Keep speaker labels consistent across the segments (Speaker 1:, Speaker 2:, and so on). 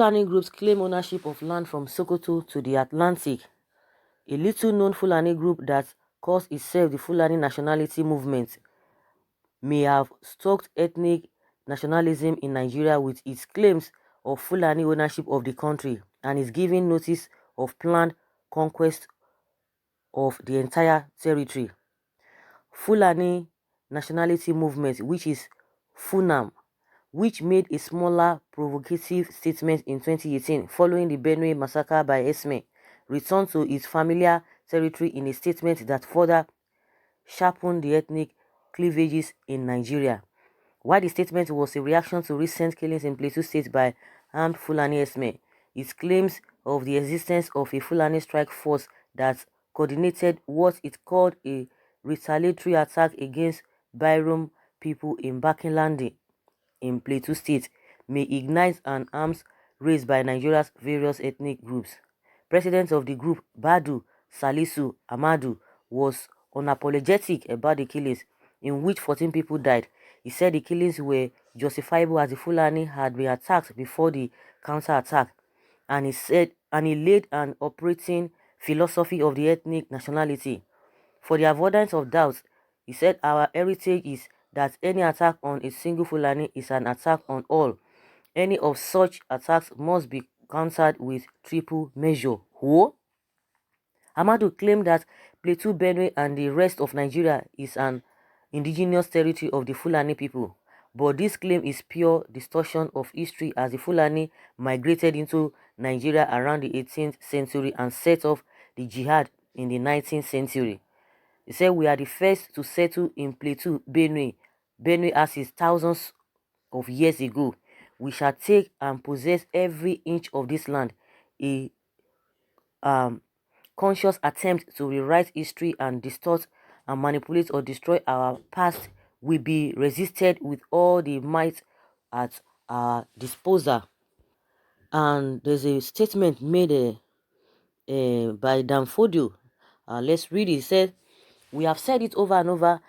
Speaker 1: Fulani groups claim ownership of land from Sokoto to the Atlantic. A little-known Fulani group that calls itself the Fulani Nationality Movement may have stoked ethnic nationalism in Nigeria with its claims of Fulani ownership of the country and is giving notice of planned conquest of the entire territory. Fulani Nationality Movement, which is FUNAM, which made a smaller provocative statement in 2018 following the Benue massacre by Esme, returned to its familiar territory in a statement that further sharpened the ethnic cleavages in Nigeria. While the statement was a reaction to recent killings in Plateau State by armed Fulani Esme, it claims of the existence of a Fulani strike force that coordinated what it called a retaliatory attack against Byram people in Baçķ in Plateau State may ignite an arms race by Nigeria's various ethnic groups. President of the group, Badu Salisu Amadu, was unapologetic about the killings, in which 14 people died. He said the killings were justifiable as the Fulani had been attacked before the counter-attack, and he laid an operating philosophy of the ethnic nationality. For the avoidance of doubt, he said our heritage is that any attack on a single Fulani is an attack on all. Any of such attacks must be countered with triple measure. Who? Amadu claimed that Plateau, Benue and the rest of Nigeria is an indigenous territory of the Fulani people. But this claim is pure distortion of history, as the Fulani migrated into Nigeria around the 18th century and set off the jihad in the 19th century. He said we are the first to settle in Plateau, Benue. Benue axis thousands of years ago. We shall take and possess every inch of this land. A conscious attempt to rewrite history and distort and manipulate or destroy our past will be resisted with all the might at our disposal. And there's a statement made by Danfodio. Let's read it. It said, we have said it over and over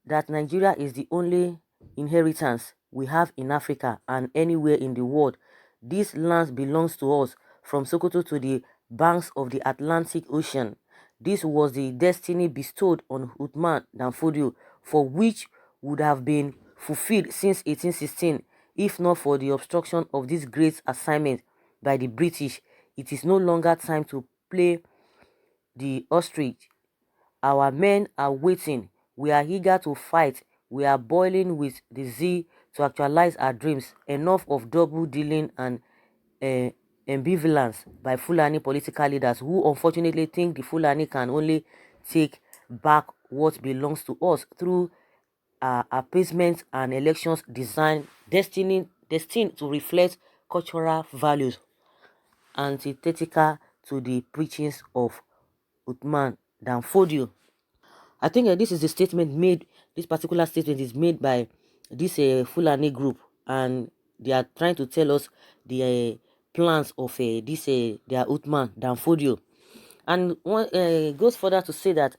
Speaker 1: that Nigeria is the only inheritance we have in Africa and anywhere in the world. This land belongs to us from Sokoto to the banks of the Atlantic Ocean. This was the destiny bestowed on Uthman Danfodio, for which would have been fulfilled since 1816, if not for the obstruction of this great assignment by the British. It is no longer time to play the ostrich. Our men are waiting. We are eager to fight. We are boiling with the zeal to actualize our dreams. Enough of double dealing and ambivalence by Fulani political leaders who unfortunately think the Fulani can only take back what belongs to us through appeasement and elections destined to reflect cultural values antithetical to the preachings of Uthman Danfodio. I think this is the statement made, this particular statement is made by this Fulani group, and they are trying to tell us the plans of this their Uthman Danfodio. And one goes further to say that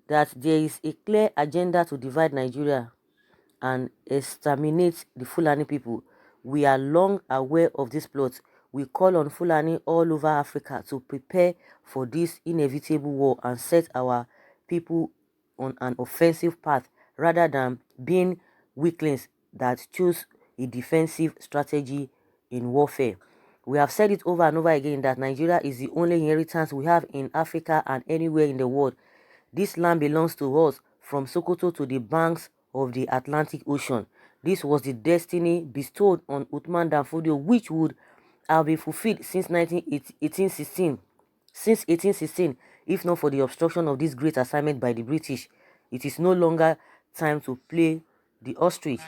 Speaker 1: there is a clear agenda to divide Nigeria and exterminate the Fulani people. We are long aware of this plot. We call on Fulani all over Africa to prepare for this inevitable war and set our people on an offensive path rather than being weaklings that choose a defensive strategy in warfare. We have said it over and over again that Nigeria is the only inheritance we have in Africa and anywhere in the world. This land belongs to us from Sokoto to the banks of the Atlantic Ocean. This was the destiny bestowed on Uthman Danfodio, which would have been fulfilled since 1816, if not for the obstruction of this great assignment by the British. It is no longer time to play the ostrich.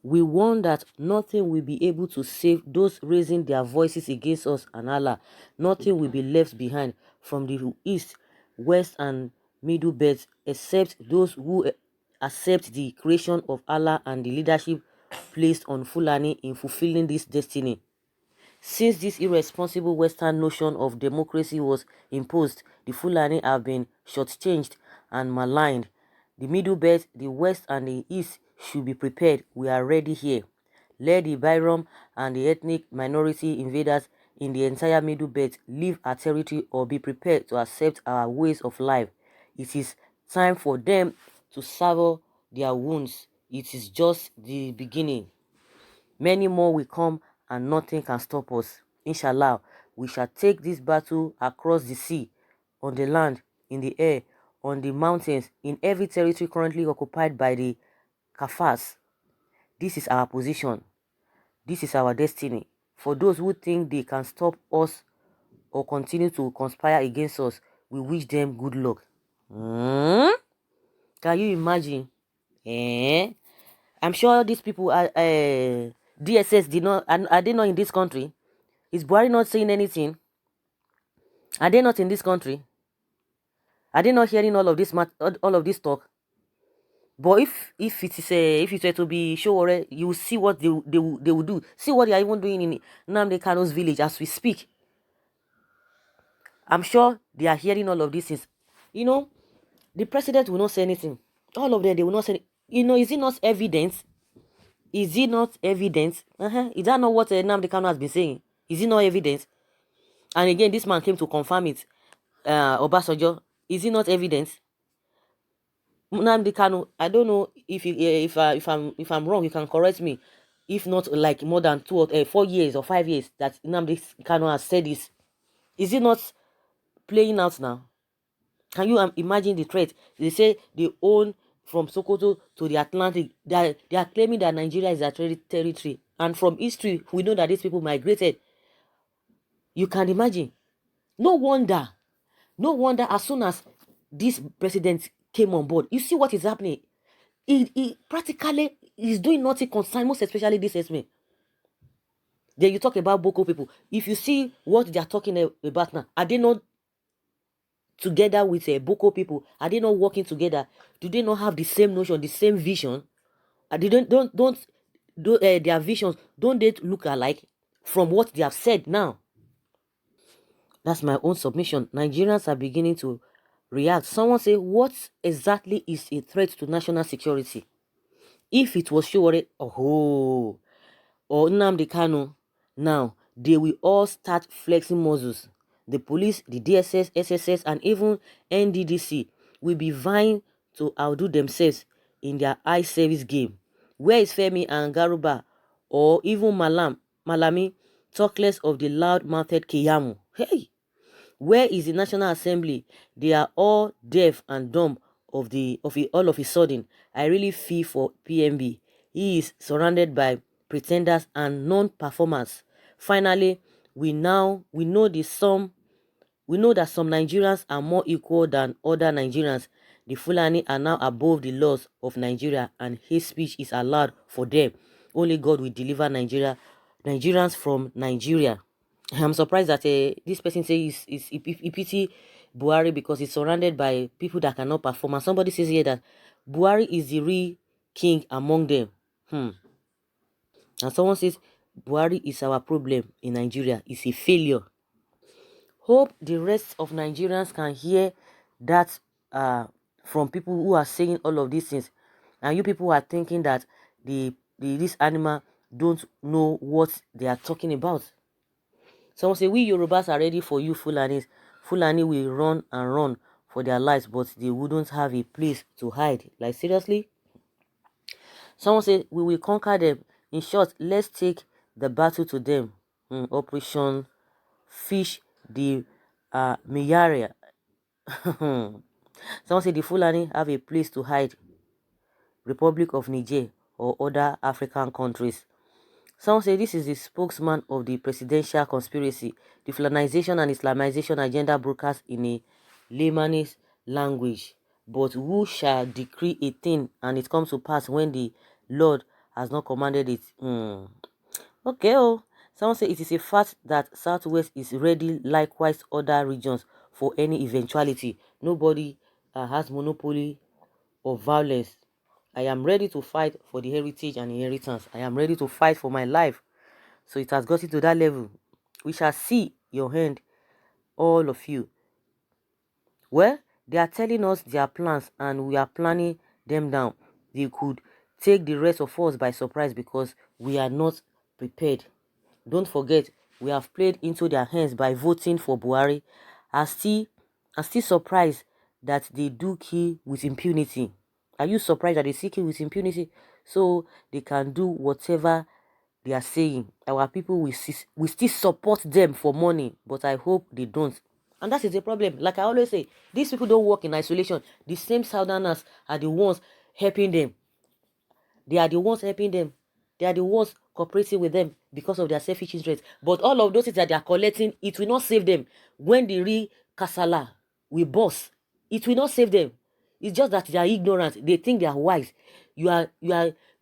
Speaker 1: We warn that nothing will be able to save those raising their voices against us and Allah. Nothing will be left behind from the east, west, and middle belts except those who accept the creation of Allah and the leadership placed on Fulani in fulfilling this destiny. Since this irresponsible Western notion of democracy was imposed, the Fulani have been shortchanged and maligned. The Middle Belt, the West, and the East should be prepared. We are ready here. let the Byram and the ethnic minority invaders in the entire Middle Belt leave our territory or be prepared to accept our ways of life. It is time for them to savour their wounds. It is just the beginning. Many more will come and nothing can stop us. Inshallah, we shall take this battle across the sea, on the land, in the air, on the mountains, in every territory currently occupied by the Kafirs. This is our position. This is our destiny. For those who think they can stop us or continue to conspire against us, we wish them good luck. Can you imagine? I'm sure these people are DSS did not, and are they not in this country? Is Buhari not saying anything? Are they not in this country? Are they not hearing all of this talk? But if it were to be Sowore, you will see what they will do. See what they are even doing in Nnamdi Kanu's village as we speak. I'm sure they are hearing all of these things. You know, the president will not say anything. All of them, they will not say. You know, is it not evidence? Is it not evidence? Is that not what Nnamdi Kanu has been saying? Is it not evidence? And again, this man came to confirm it. Obasanjo, is it not evidence? Nnamdi Kanu, I don't know if I'm wrong, you can correct me. If not, like more than 4 years or 5 years that Nnamdi Kanu has said this, is it not playing out now? Can you imagine the threat? They say they own from Sokoto to the Atlantic. They are claiming that Nigeria is their territory, and from history we know that these people migrated. You can imagine. No wonder as soon as this president came on board, you see what is happening. He practically is doing nothing concern, most especially this esme. Then you talk about Boko people. If you see what they are talking about now, are they not together with Boko people? Are they not working together? Do they not have the same notion, the same vision? They don't their visions, don't they look alike from what they have said now? That's my own submission. Nigerians are beginning to react. Someone say, what exactly is a threat to national security? If it was Sowore, or Nnamdi Kanu, now they will all start flexing muscles. The police, the DSS, SSS, and even NDDC will be vying to outdo themselves in their eye service game. Where is Femi and Garuba, or even Malami, talk less of the loud-mouthed Kiyamu? Hey! Where is the National Assembly? They are all deaf and dumb all of a sudden. I really feel for PMB. He is surrounded by pretenders and non-performers. Finally, we know that some Nigerians are more equal than other Nigerians. The Fulani are now above the laws of Nigeria, and hate speech is allowed for them. Only God will deliver Nigerians from Nigeria. I'm surprised that this person says he pity Buhari because he's surrounded by people that cannot perform. And somebody says here that Buhari is the real king among them. And someone says Buhari is our problem in Nigeria. It's a failure. Hope the rest of Nigerians can hear that from people who are saying all of these things. And you people are thinking that this animal don't know what they are talking about. Someone say, we Yorubas are ready for you Fulanis. Fulani will run and run for their lives, but they wouldn't have a place to hide. Like, seriously? Someone say, we will conquer them. In short, let's take the battle to them. Operation Fish the Miyaria. Someone say, the Fulani have a place to hide. Republic of Niger or other African countries. Some say this is the spokesman of the presidential conspiracy, the Fulanization and Islamization agenda broadcast in a layman's language. But who shall decree a thing and it comes to pass when the Lord has not commanded it? Okay, someone say it is a fact that Southwest is ready, likewise other regions, for any eventuality. Nobody has monopoly of violence. I am ready to fight for the heritage and inheritance. I am ready to fight for my life. So it has gotten to that level. We shall see your hand, all of you. Well, they are telling us their plans and we are planning them down. They could take the rest of us by surprise because we are not prepared. Don't forget, we have played into their hands by voting for Buhari. I'm still surprised that they do kill with impunity. Are you surprised that they see kill with impunity? So they can do whatever they are saying. Our people will still support them for money, but I hope they don't. And that is the problem. Like I always say, these people don't work in isolation. The same Southerners are the ones helping them. They are the ones helping them. They are the ones cooperating with them because of their selfish interest. But all of those things that they are collecting, it will not save them. When the real Kasala will boss, it will not save them. It's just that they are ignorant. They think they are wise. You are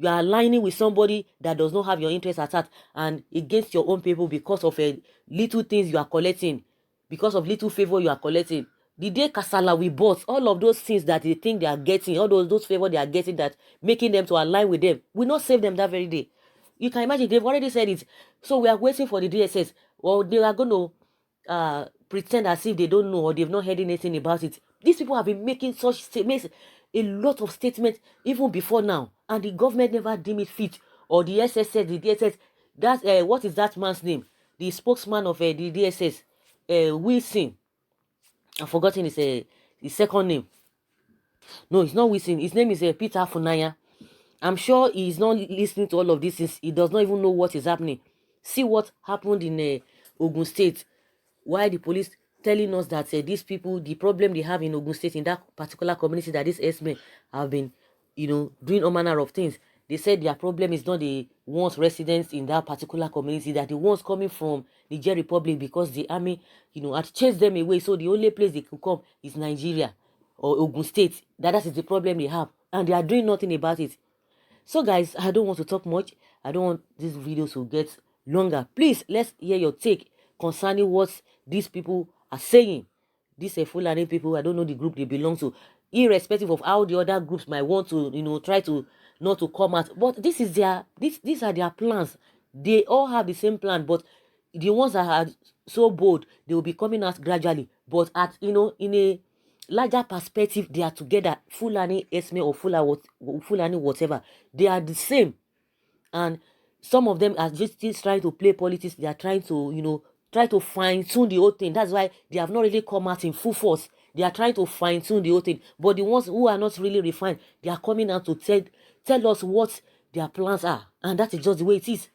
Speaker 1: aligning with somebody that does not have your interest at heart and against your own people because of little things you are collecting, because of little favor you are collecting. The day Kasala will boss, all of those things that they think they are getting, all those favor they are getting that making them to align with them, will not save them that very day. You can imagine, they've already said it. So we are waiting for the DSS. Well, they are going to pretend as if they don't know or they've not heard anything about it. These people have been making such statements, a lot of statements, even before now. And the government never deemed it fit. Or the SSS, the DSS, that, what is that man's name? The spokesman of the DSS, Wilson. I've forgotten his second name. No, it's not Wilson. His name is Peter Funaya. I'm sure he's not listening to all of this. He does not even know what is happening. See what happened in Ogun State. Why the police telling us that these people, the problem they have in Ogun State, in that particular community, that these S-men have been, doing all manner of things. They said their problem is not the ones residents in that particular community, that the ones coming from Niger Republic, because the army, had chased them away. So the only place they could come is Nigeria or Ogun State. That is the problem they have. And they are doing nothing about it. So guys, I don't want to talk much. I don't want these videos to get longer. Please, let's hear your take concerning what these people are saying. These are Fulani people. I don't know the group they belong to. Irrespective of how the other groups might want to, try to not to come out. But these are their plans. They all have the same plan. But the ones that are so bold, they will be coming out gradually. But in a larger perspective, they are together. Fulani Esme or Fulani whatever, they are the same. And some of them are just trying to play politics. They are trying to try to fine-tune the whole thing. That's why they have not really come out in full force. They are trying to fine-tune the whole thing. But the ones who are not really refined, they are coming out to tell us what their plans are. And that is just the way it is.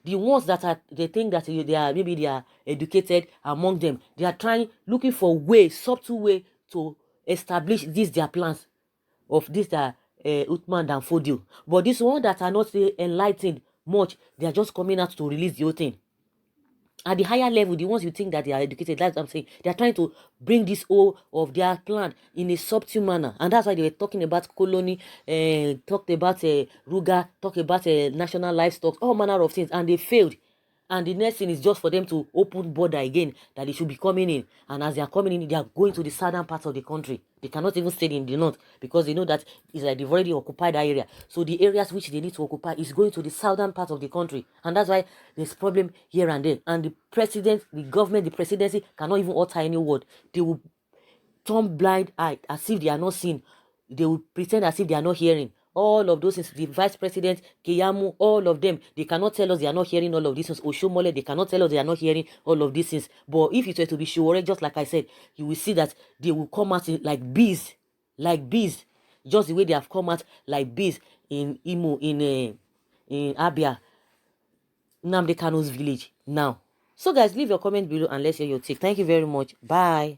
Speaker 1: The ones that they think that they are educated among them, they are looking for subtle way to establish their plans of this Uthman and Fodio. But these ones that are not enlightened much, they are just coming out to release the whole thing. At the higher level, the ones you think that they are educated, that's what I'm saying. They are trying to bring this whole of their plan in a subtle manner. And that's why they were talking about colony, talked about Ruga, talked about national livestock, all manner of things. And they failed. And the next thing is just for them to open border again, that they should be coming in. And as they are coming in, they are going to the southern parts of the country. They cannot even stay in the north because they know that it's like they've already occupied that area. So the areas which they need to occupy is going to the southern part of the country. And that's why there's problem here and there. And the president, the government, the presidency cannot even utter any word. They will turn blind eye as if they are not seeing. They will pretend as if they are not hearing. All of those things, the vice president, Keyamu, all of them, they cannot tell us they are not hearing all of these things. Oshomole, they cannot tell us they are not hearing all of these things. But if it were to be sure, just like I said, you will see that they will come out like bees, just the way they have come out like bees in Imo, in Abia, Nnamdi Kanu's village now. So guys, leave your comment below and let's hear your take. Thank you very much. Bye.